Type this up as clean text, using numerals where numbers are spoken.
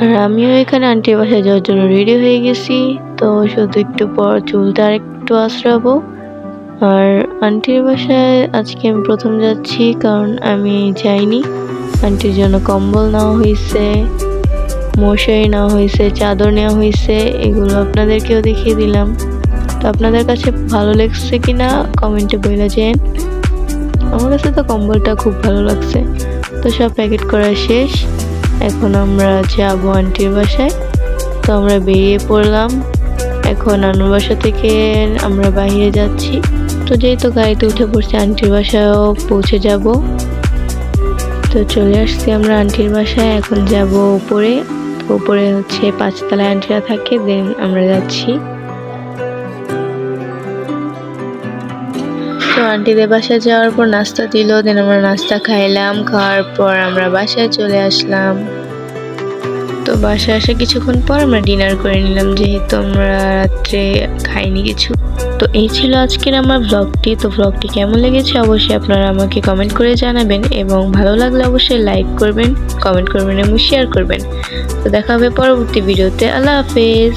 আর আমিও এখানে আন্টির বাসায় যাওয়ার জন্য রেডি হয়ে গেছি। তো শুধু একটু পর চুলটা আরেকটু আঁচড়াবো। আর আন্টির বাসায় আজকে আমি প্রথম যাচ্ছি, কারণ আমি যাইনি। আন্টির জন্য কম্বল নেওয়া হয়েছে, মশারি নেওয়া হয়েছে, চাদর নেওয়া হয়েছে, এগুলো আপনাদেরকেও দেখিয়ে দিলাম। তো আপনাদের কাছে ভালো লাগছে কিনা কমেন্টে বলে যান। আমার কাছে তো কম্বলটা খুব ভালো লাগছে। তো সব প্যাকেট করা শেষ, এখন আমরা যাবো আন্টির বাসায়। তো আমরা বেরিয়ে পড়লাম। এখন আনুর বাসা থেকে আমরা বাইরে যাচ্ছি। তো যেহেতু গাড়িতে উঠে পড়ছি, আন্টির বাসায়ও পৌঁছে যাব। তো চলে আসছি আমরা আন্টির বাসায়, এখন যাব উপরে। তো উপরে হচ্ছে 5 তলায় আন্টিরা থাকে, দেন আমরা যাচ্ছি। তো আন্টিদের বাসায় যাওয়ার পর নাস্তা দিল, দেন আমরা নাস্তা খাইলাম। খাওয়ার পর আমরা বাসায় চলে আসলাম। তো বাসায় আসে কিছুক্ষণ পর আমরা ডিনার করে নিলাম, যেহেতু আমরা রাত্রে খাইনি কিছু। তো এই ছিল আজকের আমার ব্লগটি। তো ব্লগটি কেমন লেগেছে অবশ্যই আপনারা আমাকে কমেন্ট করে জানাবেন, এবং ভালো লাগলে অবশ্যই লাইক করবেন, কমেন্ট করবেন এবং শেয়ার করবেন। তো দেখা হবে পরবর্তী ভিডিওতে। আল্লাহ হাফেজ।